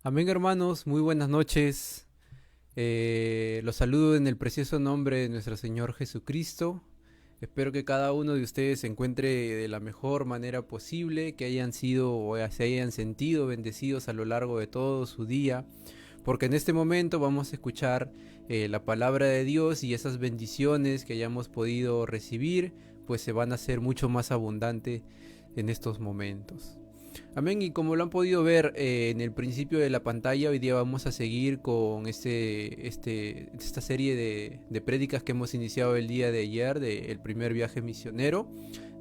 Amén, hermanos, muy buenas noches. Los saludo en el precioso nombre de nuestro Señor Jesucristo. Espero que cada uno de ustedes se encuentre de la mejor manera posible, que hayan sido o se hayan sentido bendecidos a lo largo de todo su día, porque en este momento vamos a escuchar la palabra de Dios y esas bendiciones que hayamos podido recibir, pues se van a hacer mucho más abundantes en estos momentos. Amén, y como lo han podido ver en el principio de la pantalla, hoy día vamos a seguir con esta serie de prédicas que hemos iniciado el día de ayer, del primer viaje misionero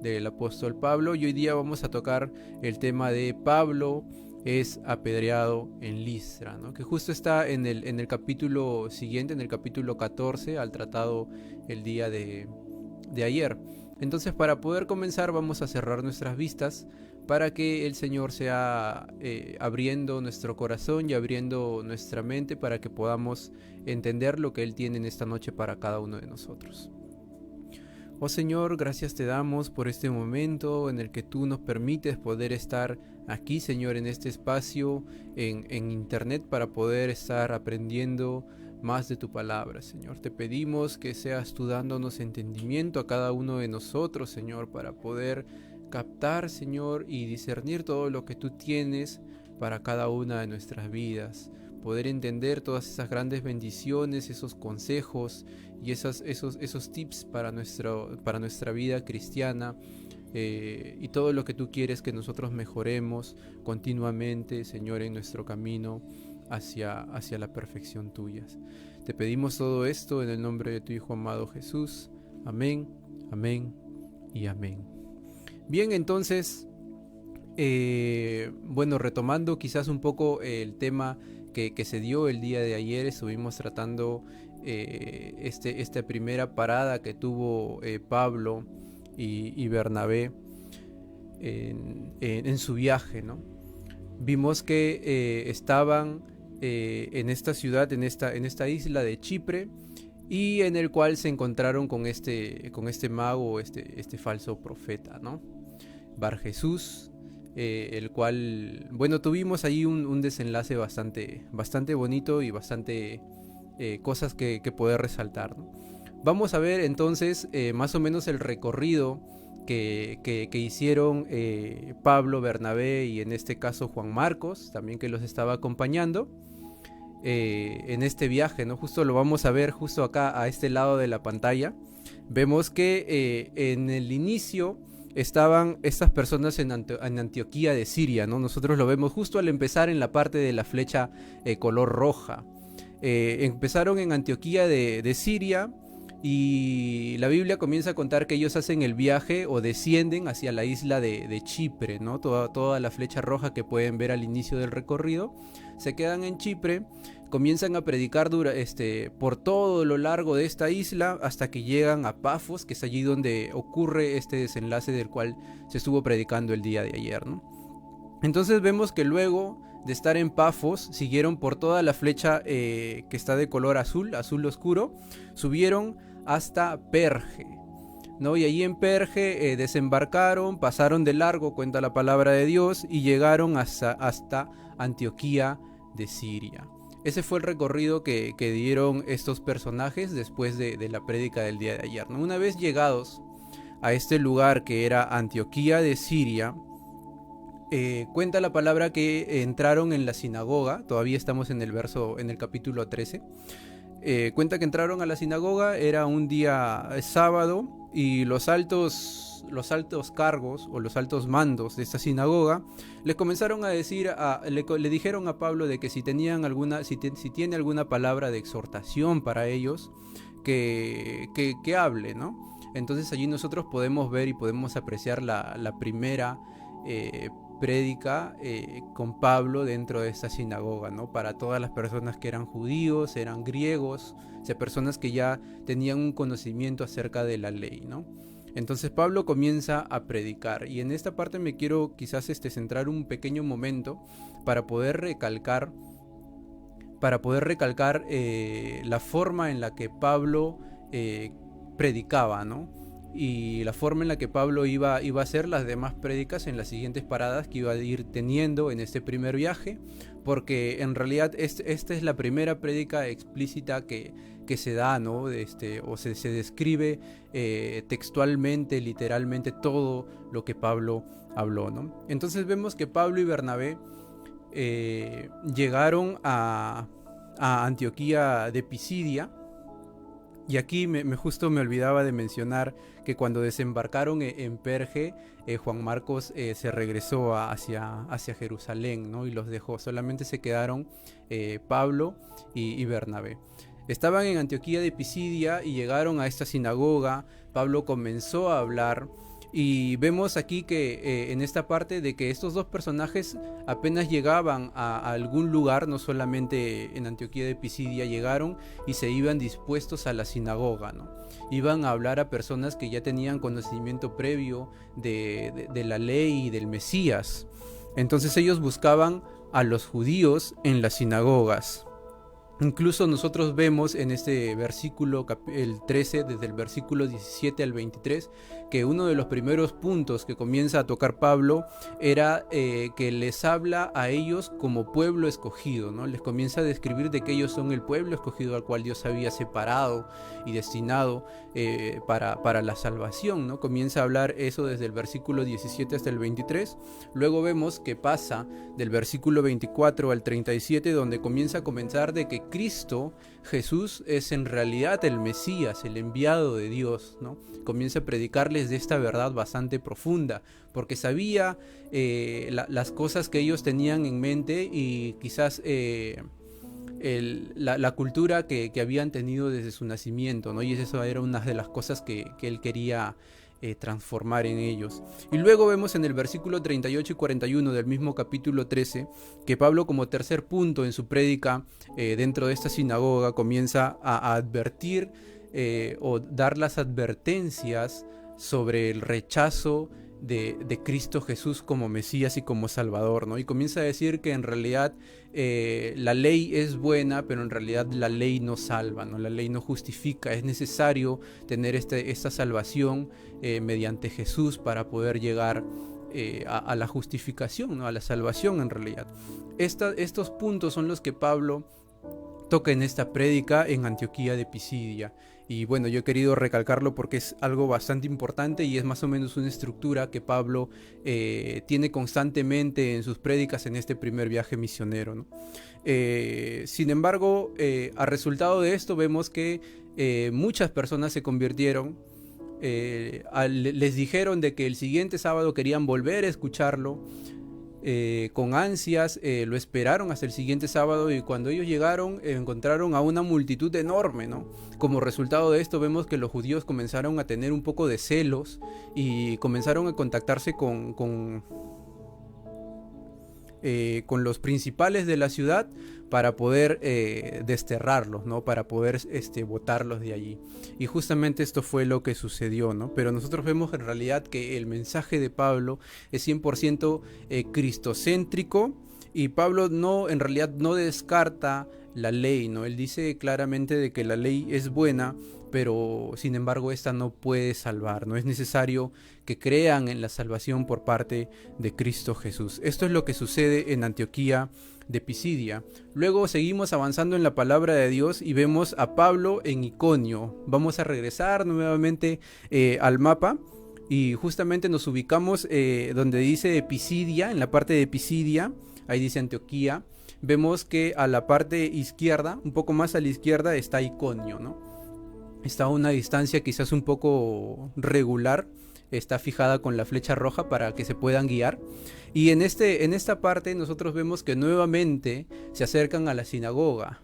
del apóstol Pablo, y hoy día vamos a tocar el tema de Pablo es apedreado en Listra, ¿no? Que justo está en el capítulo siguiente, en el capítulo 14, al tratado el día de ayer. Entonces, para poder comenzar, vamos a cerrar nuestras vistas para que el Señor sea abriendo nuestro corazón y abriendo nuestra mente para que podamos entender lo que Él tiene en esta noche para cada uno de nosotros. Oh Señor, gracias te damos por este momento en el que tú nos permites poder estar aquí, Señor, en este espacio, en internet, para poder estar aprendiendo más de tu palabra, Señor. Te pedimos que seas tú dándonos entendimiento a cada uno de nosotros, Señor, para poder captar, Señor, y discernir todo lo que tú tienes para cada una de nuestras vidas. Poder entender todas esas grandes bendiciones, esos consejos y esos tips para nuestra vida cristiana, y todo lo que tú quieres que nosotros mejoremos continuamente, Señor, en nuestro camino hacia la perfección tuya. Te pedimos todo esto en el nombre de tu Hijo amado Jesús. Amén, amén y amén. Bien, entonces, bueno, retomando quizás un poco el tema que se dio el día de ayer, estuvimos tratando esta primera parada que tuvo Pablo y Bernabé en su viaje, ¿no? Vimos que estaban en esta ciudad, en esta isla de Chipre, y en el cual se encontraron con este mago, este falso profeta, ¿no? Bar Jesús, el cual, bueno, tuvimos ahí un desenlace bastante bonito y bastante cosas que poder resaltar, ¿no? Vamos a ver entonces más o menos el recorrido que hicieron Pablo, Bernabé y en este caso Juan Marcos, también que los estaba acompañando en este viaje, ¿no? Justo lo vamos a ver justo acá a este lado de la pantalla. Vemos que en el inicio estaban estas personas en Antioquía de Siria, ¿no? Nosotros lo vemos justo al empezar en la parte de la flecha color roja. Empezaron en Antioquía de Siria, y la Biblia comienza a contar que ellos hacen el viaje o descienden hacia la isla de Chipre, ¿no? Toda la flecha roja que pueden ver al inicio del recorrido. Se quedan en Chipre, comienzan a predicar por todo lo largo de esta isla hasta que llegan a Pafos, que es allí donde ocurre este desenlace del cual se estuvo predicando el día de ayer, ¿no? Entonces vemos que luego de estar en Pafos, siguieron por toda la flecha que está de color azul oscuro, subieron hasta Perge, ¿no? Y allí en Perge desembarcaron, pasaron de largo, cuenta la palabra de Dios, y llegaron hasta Antioquía de Siria. Ese fue el recorrido que dieron estos personajes después de la prédica del día de ayer, ¿no? Una vez llegados a este lugar que era Antioquía de Siria, cuenta la palabra que entraron en la sinagoga. Todavía estamos en el capítulo 13. Cuenta que entraron a la sinagoga, era un día sábado, y los altos cargos o los altos mandos de esta sinagoga les comenzaron a decir, le dijeron a Pablo de que si tiene alguna palabra de exhortación para ellos, que hable, ¿no? Entonces allí nosotros podemos ver y podemos apreciar la primera prédica con Pablo dentro de esta sinagoga, ¿no? Para todas las personas que eran judíos, eran griegos, o sea, personas que ya tenían un conocimiento acerca de la ley, ¿no? Entonces Pablo comienza a predicar, y en esta parte me quiero quizás centrar un pequeño momento para poder recalcar la forma en la que Pablo predicaba, ¿no? Y la forma en la que Pablo iba a hacer las demás prédicas en las siguientes paradas que iba a ir teniendo en este primer viaje, porque en realidad esta es la primera prédica explícita que se da, ¿no? O se describe textualmente, literalmente todo lo que Pablo habló, ¿no? Entonces vemos que Pablo y Bernabé llegaron a Antioquía de Pisidia. Y aquí justo me olvidaba de mencionar que cuando desembarcaron en Perge, Juan Marcos se regresó hacia Jerusalén, ¿no? Y los dejó. Solamente se quedaron Pablo y Bernabé. Estaban en Antioquía de Pisidia y llegaron a esta sinagoga. Pablo comenzó a hablar. Y vemos aquí que en esta parte de que estos dos personajes apenas llegaban a algún lugar, no solamente en Antioquía de Pisidia, llegaron y se iban dispuestos a la sinagoga, ¿no? Iban a hablar a personas que ya tenían conocimiento previo de la ley y del Mesías. Entonces ellos buscaban a los judíos en las sinagogas. Incluso nosotros vemos en este versículo, el 13, desde el versículo 17 al 23, que uno de los primeros puntos que comienza a tocar Pablo era que les habla a ellos como pueblo escogido, ¿no? Les comienza a describir de que ellos son el pueblo escogido al cual Dios había separado y destinado para la salvación, ¿no? Comienza a hablar eso desde el versículo 17 hasta el 23. Luego vemos que pasa del versículo 24 al 37, donde comienza a comenzar de que Cristo, Jesús, es en realidad el Mesías, el enviado de Dios, ¿no? Comienza a predicarles de esta verdad bastante profunda, porque sabía las cosas que ellos tenían en mente y quizás la cultura que habían tenido desde su nacimiento, ¿no? Y eso era una de las cosas que él quería transformar en ellos. Y luego vemos en el versículo 38 y 41 del mismo capítulo 13 que Pablo, como tercer punto en su prédica dentro de esta sinagoga, comienza a advertir o dar las advertencias sobre el rechazo de Cristo Jesús como Mesías y como Salvador, ¿no? Y comienza a decir que en realidad la ley es buena, pero en realidad la ley no salva, ¿no? La ley no justifica. Es necesario tener esta salvación mediante Jesús para poder llegar a la justificación, ¿no? A la salvación en realidad. Estos puntos son los que Pablo toca en esta prédica en Antioquía de Pisidia. Y bueno, yo he querido recalcarlo porque es algo bastante importante y es más o menos una estructura que Pablo tiene constantemente en sus prédicas en este primer viaje misionero, ¿no? Sin embargo, a resultado de esto vemos que muchas personas se convirtieron. Les dijeron de que el siguiente sábado querían volver a escucharlo. Con ansias, lo esperaron hasta el siguiente sábado y cuando ellos llegaron encontraron a una multitud enorme, ¿no? Como resultado de esto vemos que los judíos comenzaron a tener un poco de celos y comenzaron a contactarse con los principales de la ciudad para poder desterrarlos, ¿no? Para poder botarlos de allí. Y justamente esto fue lo que sucedió, ¿no? Pero nosotros vemos en realidad que el mensaje de Pablo es 100% cristocéntrico y Pablo en realidad no descarta la ley, ¿no? Él dice claramente de que la ley es buena, pero sin embargo esta no puede salvar, no es necesario que crean en la salvación por parte de Cristo Jesús. Esto es lo que sucede en Antioquía de Pisidia. Luego seguimos avanzando en la palabra de Dios y vemos a Pablo en Iconio. Vamos a regresar nuevamente al mapa y justamente nos ubicamos donde dice Pisidia, en la parte de Pisidia, ahí dice Antioquía. Vemos que a la parte izquierda, un poco más a la izquierda, está Iconio, ¿no? Está a una distancia quizás un poco regular, está fijada con la flecha roja para que se puedan guiar. Y en esta parte nosotros vemos que nuevamente se acercan a la sinagoga,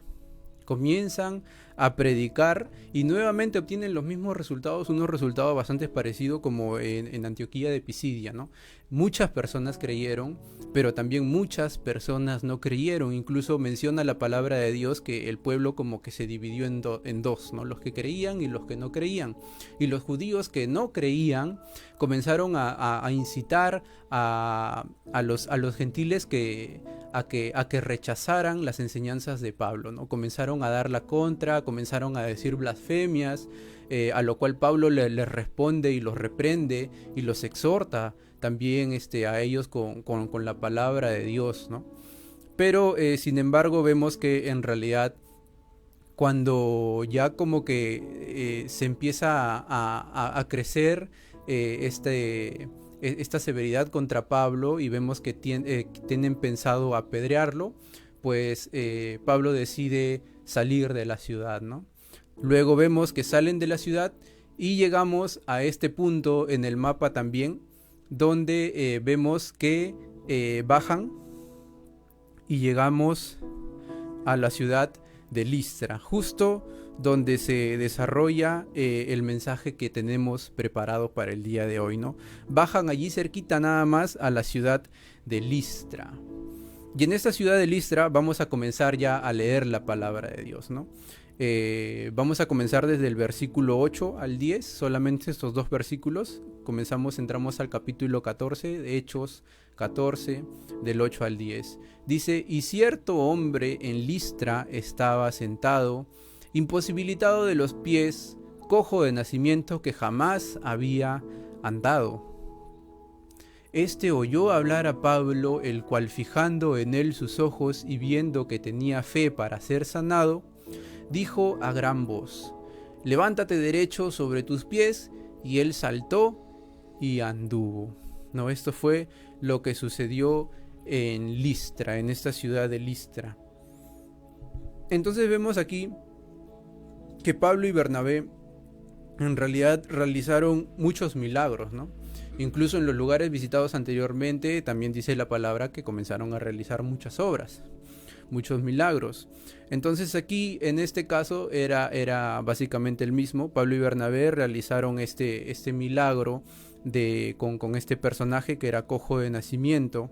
comienzan a predicar y nuevamente obtienen los mismos resultados, unos resultados bastante parecidos como en Antioquía de Pisidia, ¿no? Muchas personas creyeron, pero también muchas personas no creyeron. Incluso menciona la palabra de Dios que el pueblo como que se dividió en dos, ¿no? Los que creían y los que no creían. Y los judíos que no creían comenzaron a incitar a los gentiles a que rechazaran las enseñanzas de Pablo, ¿no? Comenzaron a dar la contra, comenzaron a decir blasfemias, a lo cual Pablo les responde y los reprende y los exhorta también a ellos con la palabra de Dios, ¿no? pero sin embargo vemos que en realidad cuando ya como que se empieza a crecer esta severidad contra Pablo y vemos que tienen pensado apedrearlo, pues Pablo decide salir de la ciudad, ¿no? Luego vemos que salen de la ciudad y llegamos a este punto en el mapa también, donde vemos que bajan y llegamos a la ciudad de Listra, justo donde se desarrolla el mensaje que tenemos preparado para el día de hoy, ¿no? Bajan allí cerquita nada más a la ciudad de Listra. Y en esta ciudad de Listra vamos a comenzar ya a leer la palabra de Dios, ¿no? Vamos a comenzar desde el versículo 8 al 10, solamente estos dos versículos. Entramos al capítulo 14 de Hechos 14, del 8 al 10. Dice: y cierto hombre en Listra estaba sentado, imposibilitado de los pies, cojo de nacimiento, que jamás había andado. Este oyó hablar a Pablo, el cual, fijando en él sus ojos y viendo que tenía fe para ser sanado, dijo a gran voz: levántate derecho sobre tus pies. Y él saltó y anduvo. No, esto fue lo que sucedió en Listra, en esta ciudad de Listra. Entonces vemos aquí que Pablo y Bernabé en realidad realizaron muchos milagros, ¿no? Incluso en los lugares visitados anteriormente también dice la palabra que comenzaron a realizar muchas obras, muchos milagros. Entonces aquí en este caso era básicamente el mismo. Pablo y Bernabé realizaron este milagro con este personaje que era cojo de nacimiento,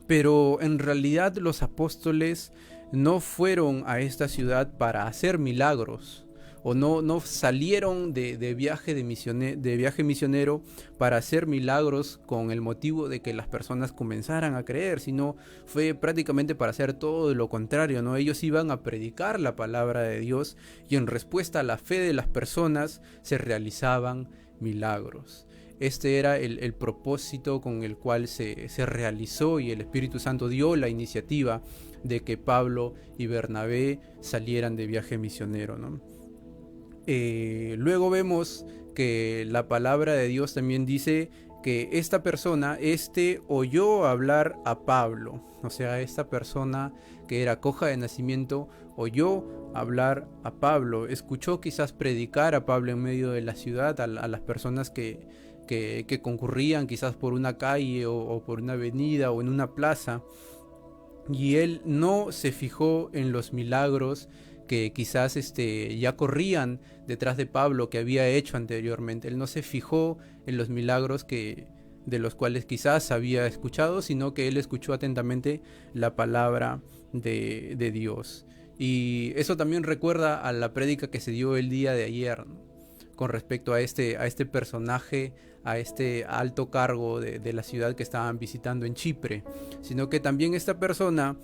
pero en realidad los apóstoles no fueron a esta ciudad para hacer milagros, o no salieron de viaje misionero para hacer milagros con el motivo de que las personas comenzaran a creer, sino fue prácticamente para hacer todo lo contrario, ¿no? Ellos iban a predicar la palabra de Dios y en respuesta a la fe de las personas se realizaban milagros. Este era el propósito con el cual se realizó, y el Espíritu Santo dio la iniciativa de que Pablo y Bernabé salieran de viaje misionero, ¿no? Luego vemos que la palabra de Dios también dice que esta persona, oyó hablar a Pablo. O sea, esta persona que era coja de nacimiento oyó hablar a Pablo, escuchó quizás predicar a Pablo en medio de la ciudad, a las personas que concurrían quizás por una calle o por una avenida o en una plaza, y él no se fijó en los milagros que quizás ya corrían detrás de Pablo, que había hecho anteriormente. Él no se fijó en los milagros de los cuales quizás había escuchado, sino que él escuchó atentamente la palabra de Dios. Y eso también recuerda a la prédica que se dio el día de ayer, ¿no? Con respecto a este personaje, a este alto cargo de la ciudad que estaban visitando en Chipre, sino que también esta persona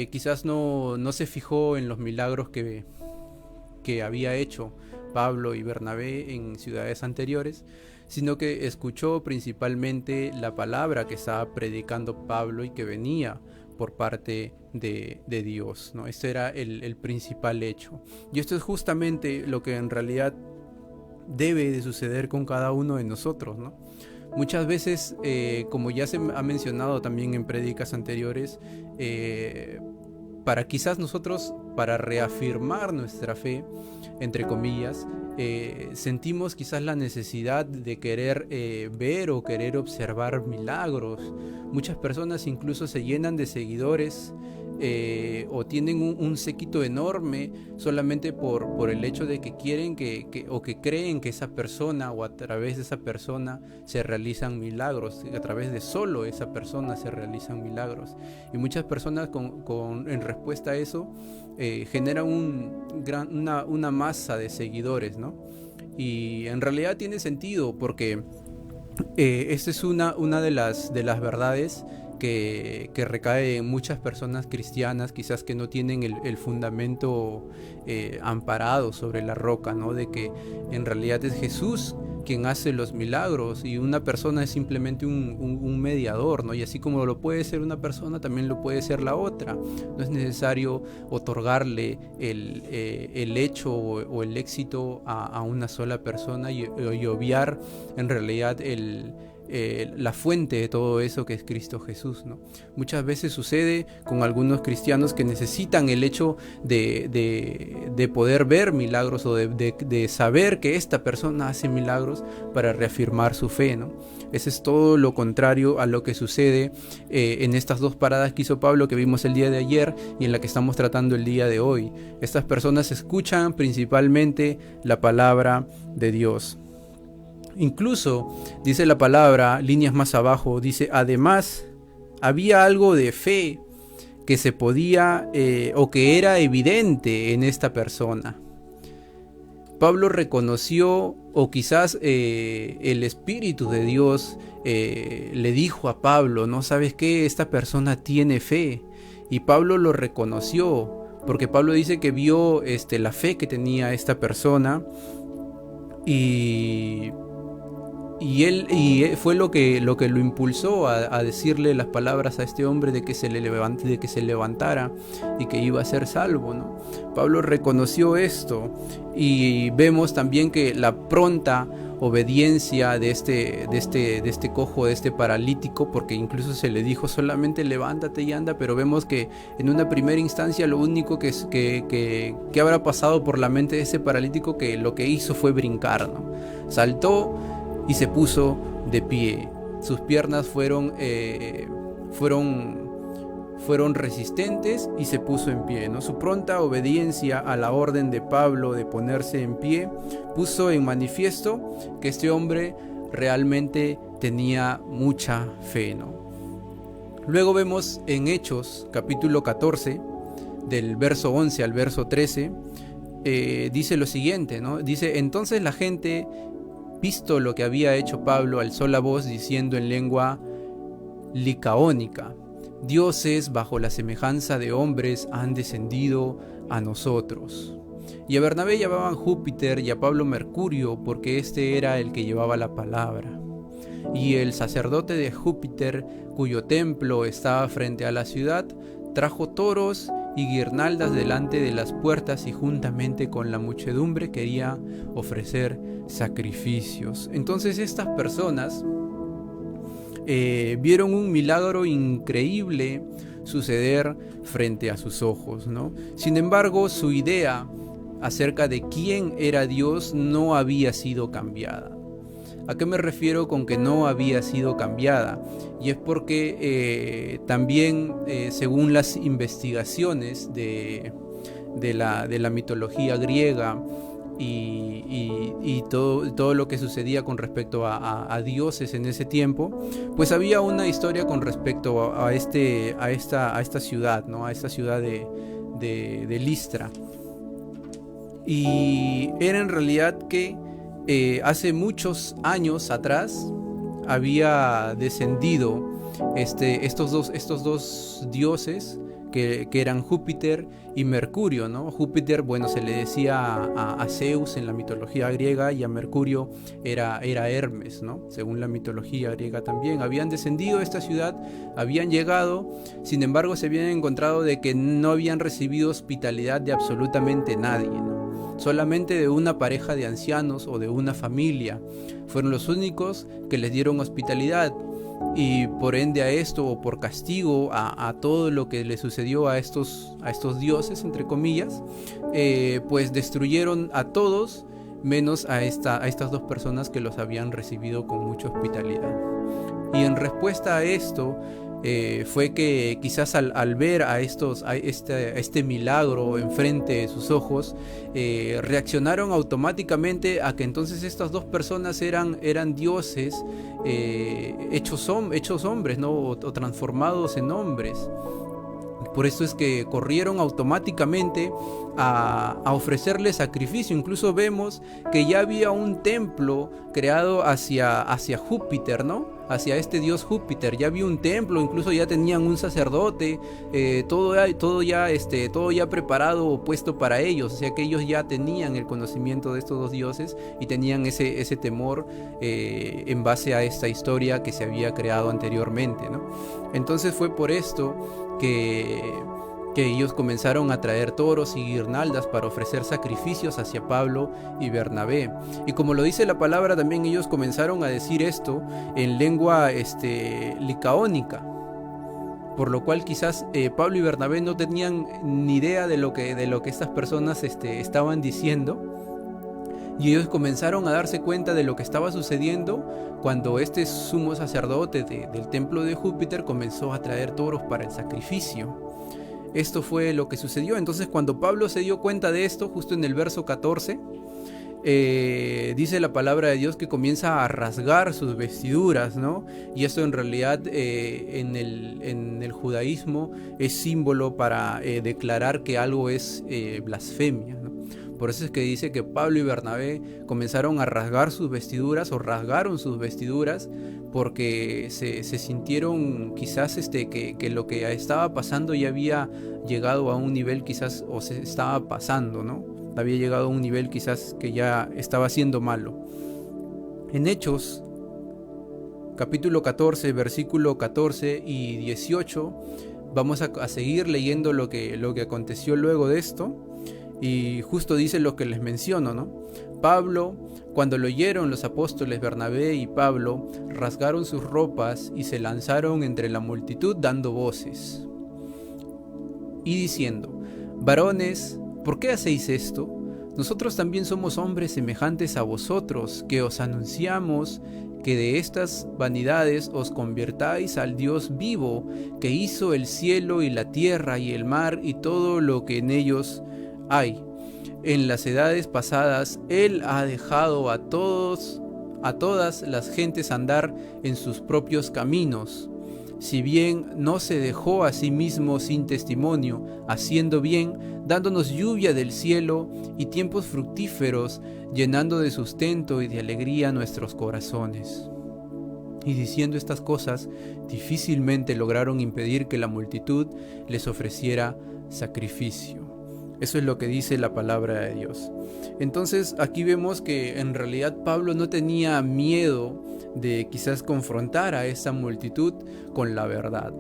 quizás no se fijó en los milagros que había hecho Pablo y Bernabé en ciudades anteriores, sino que escuchó principalmente la palabra que estaba predicando Pablo y que venía por parte de Dios, ¿no? Este era el principal hecho. Y esto es justamente lo que en realidad debe de suceder con cada uno de nosotros, ¿no? Muchas veces, como ya se ha mencionado también en prédicas anteriores, para reafirmar nuestra fe, entre comillas, sentimos quizás la necesidad de querer ver o querer observar milagros. Muchas personas incluso se llenan de seguidores o tienen un séquito enorme solamente por el hecho de que quieren o que creen que esa persona o a través de esa persona se realizan milagros, a través de solo esa persona se realizan milagros. Y muchas personas en respuesta a eso generan una masa de seguidores, ¿no? Y en realidad tiene sentido porque esta es una de las verdades que recae en muchas personas cristianas, quizás que no tienen el fundamento amparado sobre la roca, ¿no? De que en realidad es Jesús quien hace los milagros y una persona es simplemente un mediador, ¿no? Y así como lo puede ser una persona, también lo puede ser la otra. No es necesario otorgarle el hecho o el éxito a una sola persona y obviar en realidad la fuente de todo eso que es Cristo Jesús, ¿no? Muchas veces sucede con algunos cristianos que necesitan el hecho de poder ver milagros o de saber que esta persona hace milagros para reafirmar su fe, ¿no? Ese es todo lo contrario a lo que sucede en estas dos paradas que hizo Pablo, que vimos el día de ayer y en la que estamos tratando el día de hoy. Estas personas escuchan principalmente la palabra de Dios. Incluso, dice la palabra, líneas más abajo, dice, además, había algo de fe que se podía o que era evidente en esta persona. Pablo reconoció, o quizás el Espíritu de Dios le dijo a Pablo, ¿no? ¿Sabes qué? Esta persona tiene fe. Y Pablo lo reconoció, porque Pablo dice que vio la fe que tenía esta persona y él fue lo que lo impulsó a decirle las palabras a este hombre de que se levantara y que iba a ser salvo, ¿no? Pablo reconoció esto y vemos también que la pronta obediencia de este cojo, de este paralítico, porque incluso se le dijo solamente levántate y anda, pero vemos que en una primera instancia lo único que habrá pasado por la mente de ese paralítico, que lo que hizo fue brincar, ¿no? Saltó y se puso de pie. Sus piernas fueron resistentes y se puso en pie, ¿no? Su pronta obediencia a la orden de Pablo de ponerse en pie puso en manifiesto que este hombre realmente tenía mucha fe, ¿no? Luego vemos en Hechos capítulo 14, del verso 11 al verso 13, dice lo siguiente, ¿no? Dice, entonces la gente, visto lo que había hecho Pablo, alzó la voz diciendo en lengua licaónica, dioses bajo la semejanza de hombres han descendido a nosotros. Y a Bernabé llamaban Júpiter y a Pablo Mercurio, porque este era el que llevaba la palabra. Y el sacerdote de Júpiter, cuyo templo estaba frente a la ciudad, trajo toros y guirnaldas delante de las puertas y juntamente con la muchedumbre quería ofrecer sacrificios. Entonces estas personas vieron un milagro increíble suceder frente a sus ojos, ¿no? Sin embargo, su idea acerca de quién era Dios no había sido cambiada. ¿A qué me refiero con que no había sido cambiada? Y es porque también, según las investigaciones de la mitología griega y todo lo que sucedía con respecto a dioses en ese tiempo, pues había una historia con respecto a esta ciudad, ¿no? A esta ciudad de Listra. Y era en realidad que hace muchos años atrás había descendido estos dos dioses que eran Júpiter y Mercurio, ¿no? Júpiter, bueno, se le decía a Zeus en la mitología griega, y a Mercurio era Hermes, ¿no? Según la mitología griega también. Habían descendido a esta ciudad, habían llegado, sin embargo se habían encontrado de que no habían recibido hospitalidad de absolutamente nadie, ¿no? Solamente de una pareja de ancianos o de una familia. Fueron los únicos que les dieron hospitalidad. Y por ende a esto, o por castigo a todo lo que le sucedió a estos dioses, entre comillas, pues destruyeron a todos menos a estas dos personas que los habían recibido con mucha hospitalidad. Y en respuesta a esto fue que quizás al ver a este milagro enfrente de sus ojos, reaccionaron automáticamente a que entonces estas dos personas eran dioses hechos hombres, ¿no? o transformados en hombres. Por eso es que corrieron automáticamente a ofrecerle sacrificio. Incluso vemos que ya había un templo creado hacia Júpiter, ¿no? hacia este dios Júpiter. Ya había un templo, incluso ya tenían un sacerdote, todo ya preparado, puesto para ellos. O sea que ellos ya tenían el conocimiento de estos dos dioses y tenían ese temor en base a esta historia que se había creado anteriormente, ¿no? Entonces fue por esto que ellos comenzaron a traer toros y guirnaldas para ofrecer sacrificios hacia Pablo y Bernabé. Y como lo dice la palabra, también ellos comenzaron a decir esto en lengua licaónica, por lo cual quizás Pablo y Bernabé no tenían ni idea de lo que estas personas estaban diciendo. Y ellos comenzaron a darse cuenta de lo que estaba sucediendo cuando este sumo sacerdote del templo de Júpiter comenzó a traer toros para el sacrificio. Esto fue lo que sucedió. Entonces, cuando Pablo se dio cuenta de esto, justo en el verso 14, dice la palabra de Dios que comienza a rasgar sus vestiduras, ¿no? Y esto en realidad en el judaísmo es símbolo para declarar que algo es blasfemia, ¿no? Por eso es que dice que Pablo y Bernabé comenzaron a rasgar sus vestiduras, o rasgaron sus vestiduras, porque se sintieron quizás que lo que estaba pasando ya había llegado a un nivel quizás, o se estaba pasando, ¿no? Había llegado a un nivel quizás que ya estaba siendo malo. En Hechos, capítulo 14, versículo 14 y 18, vamos a seguir leyendo lo que aconteció luego de esto. Y justo dice lo que les menciono, ¿no? Pablo, cuando lo oyeron los apóstoles Bernabé y Pablo, rasgaron sus ropas y se lanzaron entre la multitud dando voces y diciendo: varones, ¿por qué hacéis esto? Nosotros también somos hombres semejantes a vosotros, que os anunciamos que de estas vanidades os convirtáis al Dios vivo, que hizo el cielo y la tierra y el mar y todo lo que en ellos hay. En las edades pasadas Él ha dejado a todas las gentes andar en sus propios caminos, si bien no se dejó a sí mismo sin testimonio, haciendo bien, dándonos lluvia del cielo y tiempos fructíferos, llenando de sustento y de alegría nuestros corazones. Y diciendo estas cosas, difícilmente lograron impedir que la multitud les ofreciera sacrificio. Eso es lo que dice la palabra de Dios. Entonces aquí vemos que en realidad Pablo no tenía miedo de quizás confrontar a esta multitud con la verdad.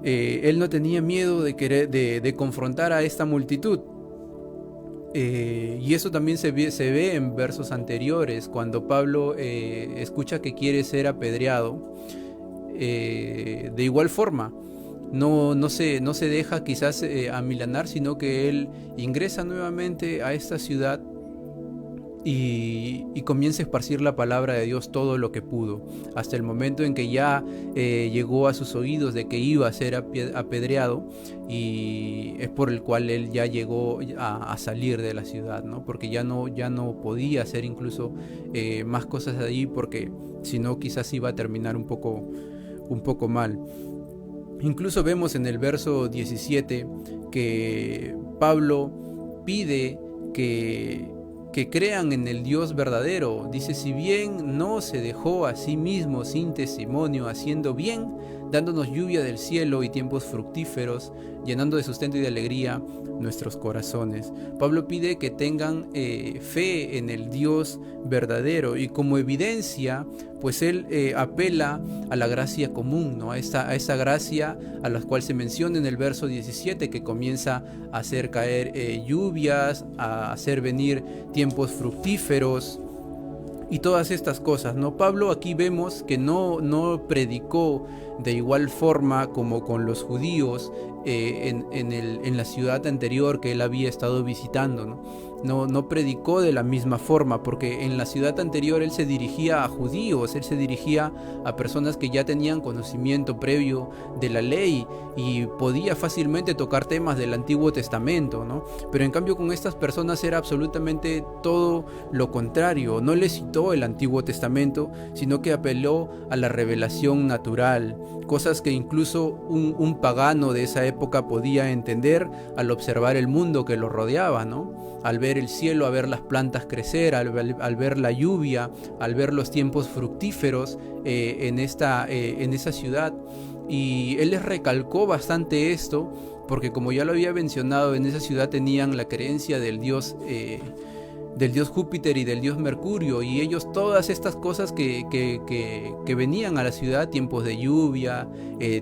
Él no tenía miedo de confrontar a esta multitud. Y eso también se ve en versos anteriores, cuando Pablo escucha que quiere ser apedreado. De igual forma, no se deja quizás amilanar, sino que él ingresa nuevamente a esta ciudad y comienza a esparcir la palabra de Dios todo lo que pudo, hasta el momento en que ya llegó a sus oídos de que iba a ser apedreado, y es por el cual él ya llegó a salir de la ciudad, ¿no? Porque ya no podía hacer incluso más cosas de allí, porque si no quizás iba a terminar un poco mal. Incluso vemos en el verso 17 que Pablo pide que crean en el Dios verdadero. Dice: si bien no se dejó a sí mismo sin testimonio, haciendo bien, dándonos lluvia del cielo y tiempos fructíferos, llenando de sustento y de alegría nuestros corazones. Pablo pide que tengan fe en el Dios verdadero, y como evidencia, pues él apela a la gracia común, ¿no? a esa gracia a la cual se menciona en el verso 17, que comienza a hacer caer lluvias, a hacer venir tiempos fructíferos y todas estas cosas, ¿no? Pablo aquí vemos que no predicó de igual forma como con los judíos en la ciudad anterior que él había estado visitando, ¿no? No predicó de la misma forma, porque en la ciudad anterior él se dirigía a judíos, él se dirigía a personas que ya tenían conocimiento previo de la ley y podía fácilmente tocar temas del Antiguo Testamento, ¿no? Pero en cambio con estas personas era absolutamente todo lo contrario. No les citó el Antiguo Testamento, sino que apeló a la revelación natural, cosas que incluso un pagano de esa época podía entender al observar el mundo que lo rodeaba, ¿no? Al ver el cielo, al ver las plantas crecer, al ver la lluvia, al ver los tiempos fructíferos en esa ciudad. Y él les recalcó bastante esto, porque como ya lo había mencionado, en esa ciudad tenían la creencia del dios Júpiter y del dios Mercurio, y ellos todas estas cosas que venían a la ciudad, tiempos de lluvia,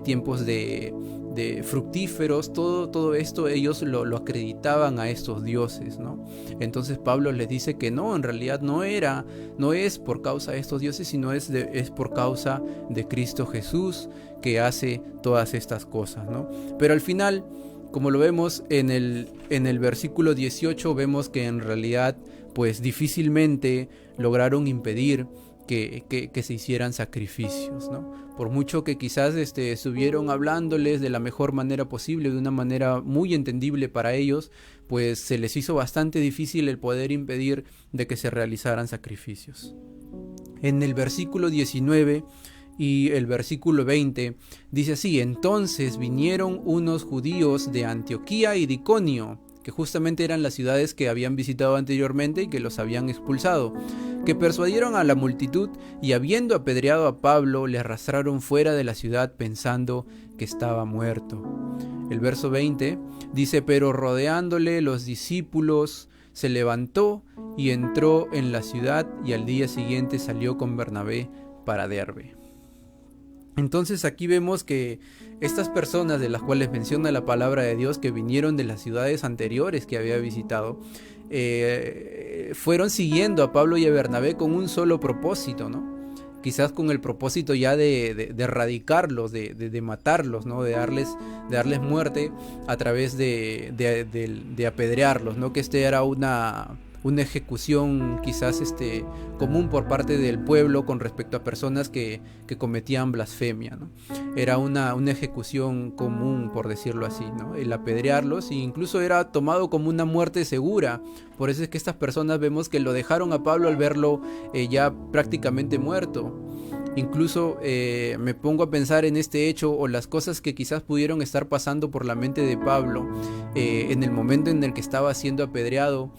tiempos de fructíferos, todo esto ellos lo acreditaban a estos dioses, ¿no? Entonces Pablo les dice que no, en realidad no es por causa de estos dioses, sino es por causa de Cristo Jesús que hace todas estas cosas, ¿no? Pero al final, como lo vemos en el versículo 18, vemos que en realidad pues difícilmente lograron impedir que se hicieran sacrificios, ¿no? Por mucho que quizás estuvieron hablándoles de la mejor manera posible, de una manera muy entendible para ellos, pues se les hizo bastante difícil el poder impedir de que se realizaran sacrificios. En el versículo 19 y el versículo 20 dice así: entonces vinieron unos judíos de Antioquía y de Iconio, que justamente eran las ciudades que habían visitado anteriormente y que los habían expulsado, que persuadieron a la multitud y habiendo apedreado a Pablo le arrastraron fuera de la ciudad pensando que estaba muerto. El verso 20 dice: pero rodeándole los discípulos se levantó y entró en la ciudad y al día siguiente salió con Bernabé para Derbe. Entonces aquí vemos que estas personas de las cuales menciona la palabra de Dios, que vinieron de las ciudades anteriores que había visitado, fueron siguiendo a Pablo y a Bernabé con un solo propósito, ¿no? Quizás con el propósito ya de erradicarlos, de matarlos, ¿no? De darles muerte a través de apedrearlos, ¿no? Que era una ejecución quizás común por parte del pueblo con respecto a personas que cometían blasfemia, ¿no? Era una ejecución común, por decirlo así, ¿no? El apedrearlos, e incluso era tomado como una muerte segura. Por eso es que estas personas vemos que lo dejaron a Pablo al verlo ya prácticamente muerto. Incluso me pongo a pensar en este hecho o las cosas que quizás pudieron estar pasando por la mente de Pablo en el momento en el que estaba siendo apedreado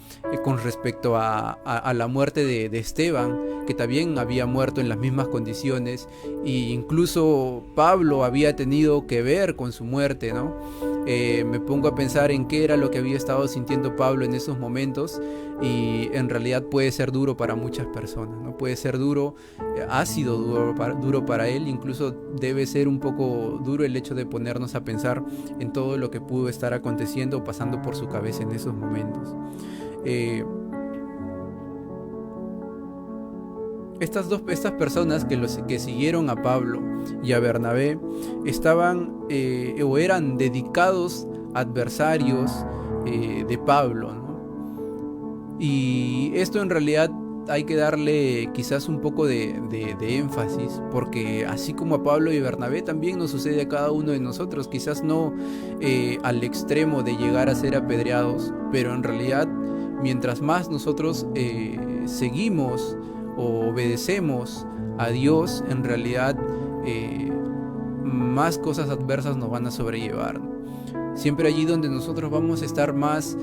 con respecto a la muerte de Esteban, que también había muerto en las mismas condiciones, e incluso Pablo había tenido que ver con su muerte, ¿no? Me pongo a pensar en qué era lo que había estado sintiendo Pablo en esos momentos, y en realidad puede ser duro para muchas personas, ¿no? Puede ser duro, ha sido duro para él, incluso debe ser un poco duro el hecho de ponernos a pensar en todo lo que pudo estar aconteciendo o pasando por su cabeza en esos momentos. Estas personas que siguieron a Pablo y a Bernabé estaban o eran dedicados adversarios de Pablo, ¿no? Y esto en realidad hay que darle quizás un poco de énfasis, porque así como a Pablo y Bernabé también nos sucede a cada uno de nosotros, quizás no al extremo de llegar a ser apedreados, pero en realidad mientras más nosotros seguimos o obedecemos a Dios, en realidad más cosas adversas nos van a sobrellevar. Siempre allí donde nosotros vamos a estar más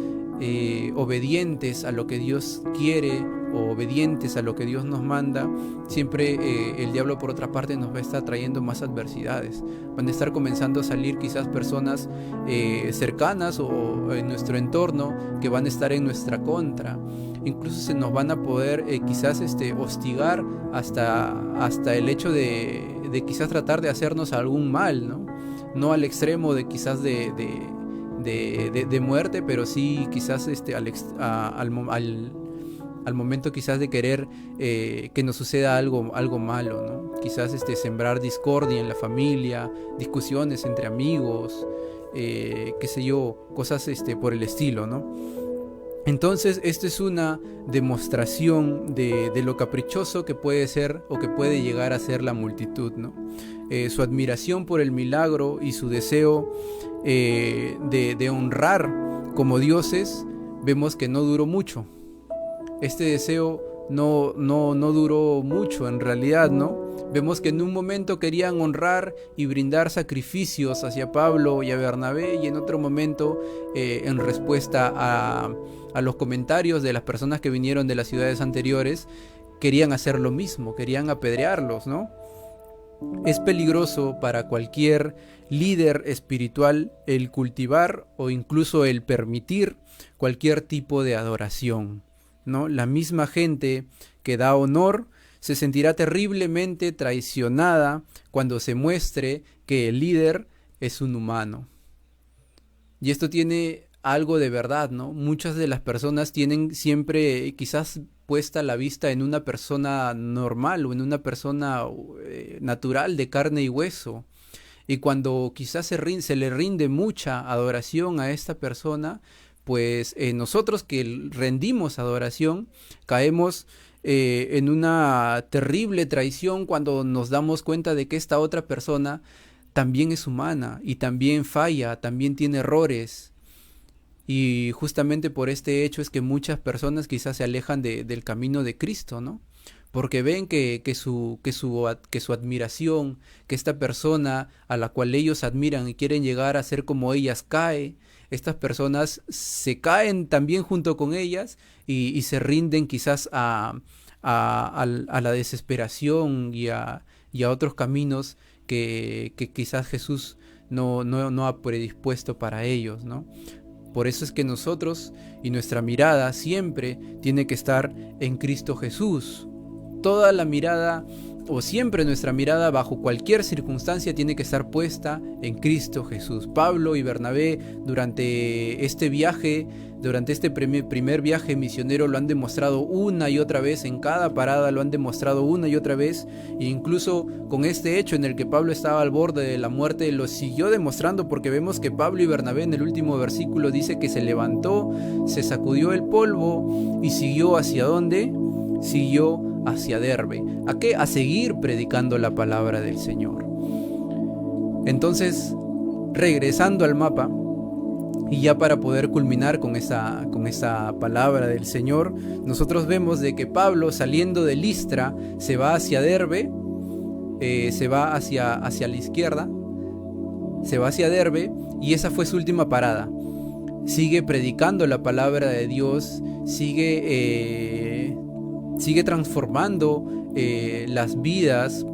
obedientes a lo que Dios quiere o obedientes a lo que Dios nos manda, siempre el diablo por otra parte nos va a estar trayendo más adversidades. Van a estar comenzando a salir quizás personas cercanas o en nuestro entorno que van a estar en nuestra contra. Incluso se nos van a poder quizás hostigar hasta el hecho de quizás tratar de hacernos algún mal, ¿no? No al extremo de quizás de muerte, pero sí quizás al momento quizás de querer que nos suceda algo malo, ¿no? Quizás sembrar discordia en la familia, discusiones entre amigos, qué sé yo, cosas por el estilo, ¿no? Entonces, esta es una demostración de lo caprichoso que puede ser o que puede llegar a ser la multitud, ¿no? Su admiración por el milagro y su deseo de honrar como dioses, vemos que no duró mucho. Este deseo no duró mucho en realidad, ¿no? Vemos que en un momento querían honrar y brindar sacrificios hacia Pablo y a Bernabé, y en otro momento, en respuesta a los comentarios de las personas que vinieron de las ciudades anteriores, querían hacer lo mismo, querían apedrearlos, ¿no? Es peligroso para cualquier líder espiritual el cultivar o incluso el permitir cualquier tipo de adoración, ¿no? La misma gente que da honor se sentirá terriblemente traicionada cuando se muestre que el líder es un humano. Y esto tiene algo de verdad, ¿no? Muchas de las personas tienen siempre quizás puesta la vista en una persona normal o en una persona natural de carne y hueso. Y cuando quizás se le rinde mucha adoración a esta persona, pues nosotros que rendimos adoración caemos en una terrible traición cuando nos damos cuenta de que esta otra persona también es humana y también falla, también tiene errores. Y justamente por este hecho es que muchas personas quizás se alejan del camino de Cristo, ¿no? Porque ven que su admiración, que esta persona a la cual ellos admiran y quieren llegar a ser como ellas cae, estas personas se caen también junto con ellas y se rinden quizás a la desesperación y a otros caminos que quizás Jesús no ha predispuesto para ellos, ¿no? Por eso es que nosotros y nuestra mirada siempre tiene que estar en Cristo Jesús. Toda la mirada, o siempre nuestra mirada bajo cualquier circunstancia, tiene que estar puesta en Cristo Jesús. Pablo y Bernabé durante este viaje, durante este primer viaje misionero, lo han demostrado una y otra vez, en cada parada lo han demostrado una y otra vez, e incluso con este hecho en el que Pablo estaba al borde de la muerte, lo siguió demostrando, porque vemos que Pablo y Bernabé en el último versículo dice que se levantó, se sacudió el polvo y siguió ¿hacia dónde? Siguió hacia Derbe. ¿A qué? A seguir predicando la palabra del Señor. Entonces, regresando al mapa, y ya para poder culminar con esa palabra del Señor, nosotros vemos de que Pablo, saliendo de Listra, se va hacia Derbe, se va hacia la izquierda, se va hacia Derbe, y esa fue su última parada. Sigue predicando la palabra de Dios, sigue transformando las vidas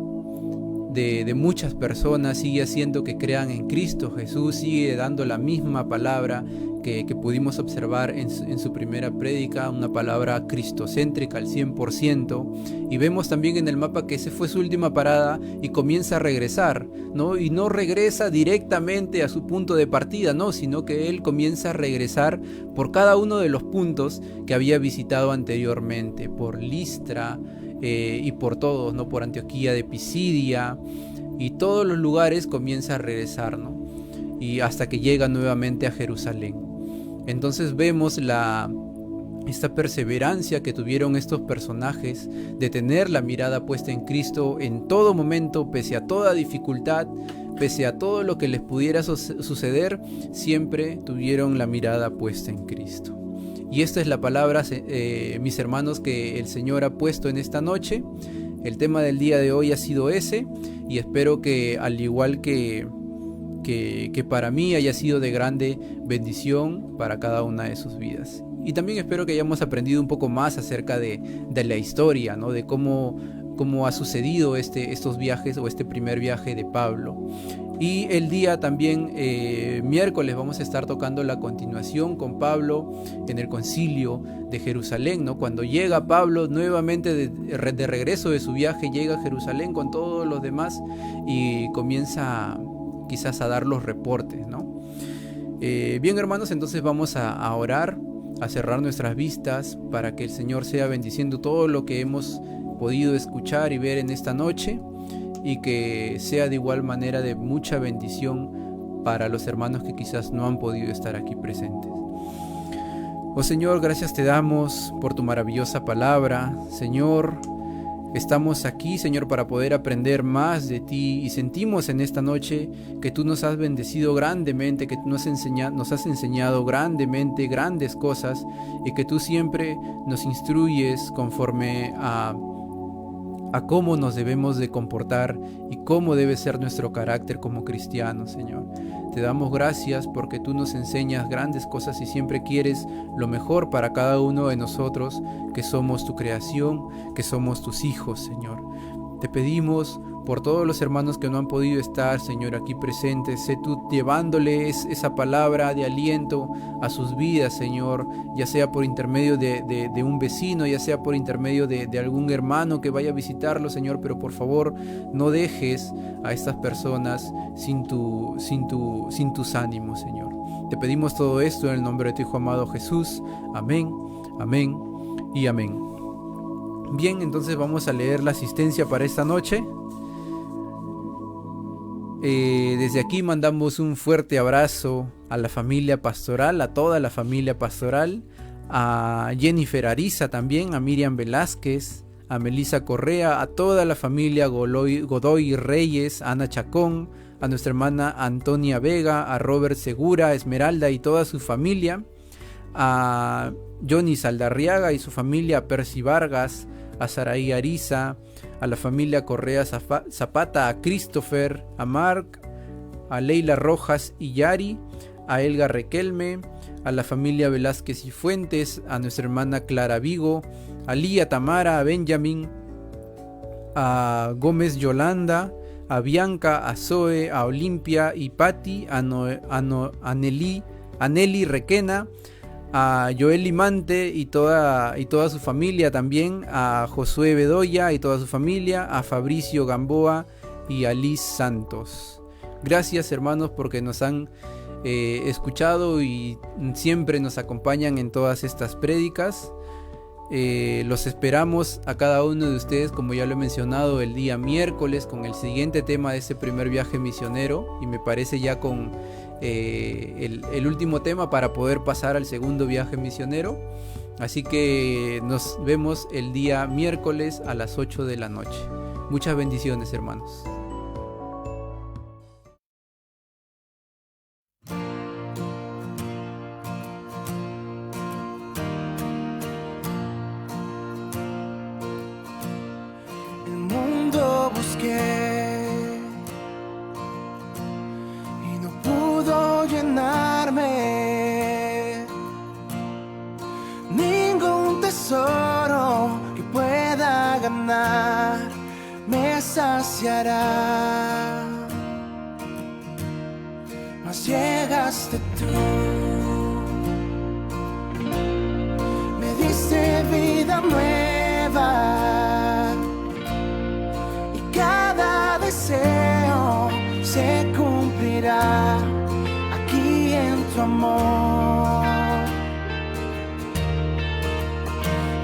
de muchas personas, sigue haciendo que crean en Cristo Jesús, sigue dando la misma palabra que pudimos observar en su primera prédica, una palabra cristocéntrica al 100%, y vemos también en el mapa que esa fue su última parada y comienza a regresar, ¿no? Y no regresa directamente a su punto de partida, no, sino que él comienza a regresar por cada uno de los puntos que había visitado anteriormente, por Listra, y por todos, ¿no? Por Antioquía de Pisidia y todos los lugares comienza a regresar, ¿no? Y hasta que llega nuevamente a Jerusalén. Entonces vemos esta perseverancia que tuvieron estos personajes de tener la mirada puesta en Cristo en todo momento, pese a toda dificultad, pese a todo lo que les pudiera suceder, siempre tuvieron la mirada puesta en Cristo. Y esta es la palabra, mis hermanos, que el Señor ha puesto en esta noche. El tema del día de hoy ha sido ese, y espero que al igual que para mí haya sido de grande bendición para cada una de sus vidas. Y también espero que hayamos aprendido un poco más acerca de la historia, ¿no? De cómo ha sucedido estos viajes, o este primer viaje de Pablo. Y el día también, miércoles, vamos a estar tocando la continuación con Pablo en el concilio de Jerusalén, ¿no? Cuando llega Pablo nuevamente de regreso de su viaje, llega a Jerusalén con todos los demás y comienza quizás a dar los reportes, ¿no? Bien, hermanos, entonces vamos a orar, a cerrar nuestras vistas para que el Señor sea bendiciendo todo lo que hemos podido escuchar y ver en esta noche, y que sea de igual manera de mucha bendición para los hermanos que quizás no han podido estar aquí presentes. Oh Señor, gracias te damos por tu maravillosa palabra. Señor, Estamos aquí, Señor, para poder aprender más de ti, y sentimos en esta noche que tú nos has bendecido grandemente, que nos has enseñado grandemente grandes cosas, y que tú siempre nos instruyes conforme a cómo nos debemos de comportar y cómo debe ser nuestro carácter como cristianos, Señor. Te damos gracias porque tú nos enseñas grandes cosas y siempre quieres lo mejor para cada uno de nosotros, que somos tu creación, que somos tus hijos, Señor. Te pedimos por todos los hermanos que no han podido estar, Señor, aquí presentes. Sé tú llevándoles esa palabra de aliento a sus vidas, Señor, ya sea por intermedio de un vecino, ya sea por intermedio de algún hermano que vaya a visitarlo, Señor, pero por favor no dejes a estas personas sin tus ánimos, Señor. Te pedimos todo esto en el nombre de tu Hijo amado Jesús. Amén, amén y amén. Bien, entonces vamos a leer la asistencia para esta noche. Desde aquí mandamos un fuerte abrazo a la familia pastoral, a toda la familia pastoral, a Jennifer Ariza también, a Miriam Velázquez, a Melissa Correa, a toda la familia Godoy Reyes, a Ana Chacón, a nuestra hermana Antonia Vega, a Robert Segura, a Esmeralda y toda su familia, a Johnny Saldarriaga y su familia, a Percy Vargas, a Saraí Ariza, a la familia Correa Zapata, a Christopher, a Mark, a Leila Rojas y Yari, a Elga Requelme, a la familia Velázquez y Fuentes, a nuestra hermana Clara Vigo, a Lía Tamara, a Benjamin, a Gómez Yolanda, a Bianca, a Zoe, a Olimpia y Patti, a Nelly Requena, a Joel Limante y toda su familia también, a Josué Bedoya y toda su familia, a Fabricio Gamboa y a Liz Santos. Gracias, hermanos, porque nos han escuchado y siempre nos acompañan en todas estas prédicas. Los esperamos a cada uno de ustedes, como ya lo he mencionado, el día miércoles con el siguiente tema de este primer viaje misionero, y me parece ya con el último tema para poder pasar al segundo viaje misionero. Así que nos vemos el día miércoles a las 8 de la noche. Muchas bendiciones, hermanos. El mundo busqué y no pudo llenarme. Ningún tesoro que pueda ganar me saciará. Mas llegaste tú, me diste vida nueva, y cada deseo se cumplirá aquí en tu amor.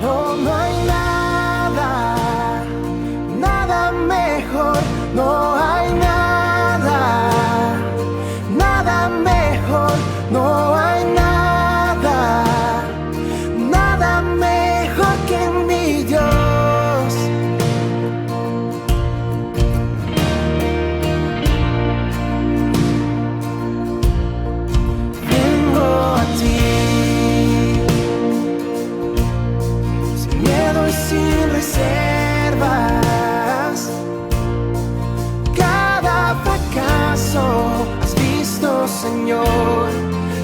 Oh, no hay nada, nada mejor, no hay nada, nada mejor, no hay nada, nada mejor que mi Dios. Vengo a ti, sin miedo y sin reservas. Cada fracaso has visto, Señor,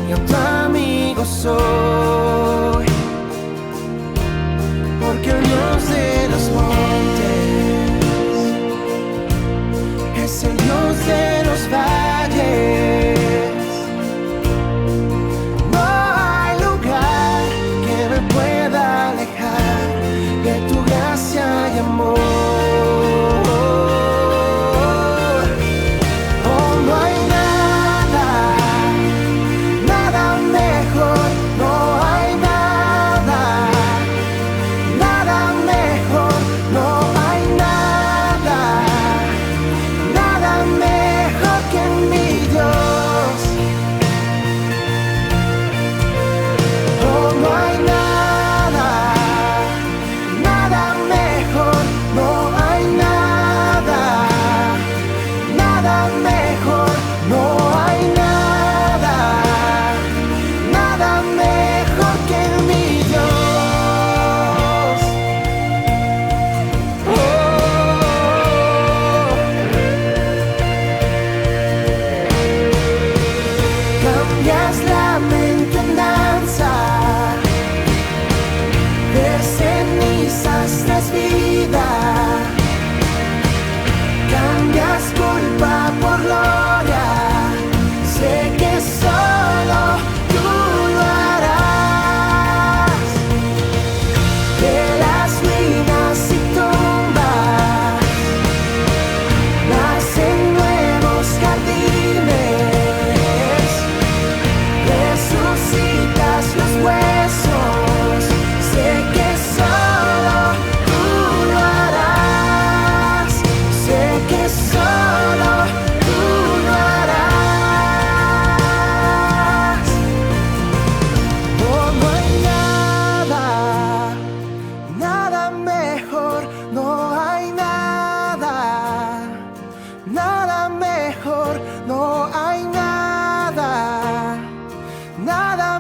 y a tu amigo soy. Porque el Dios de los montes es el Dios de los valles. No hay lugar que me pueda alejar de tu gracia y amor. Oh, no hay nada, nada mejor, no hay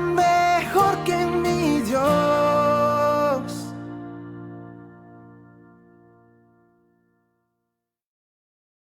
mejor que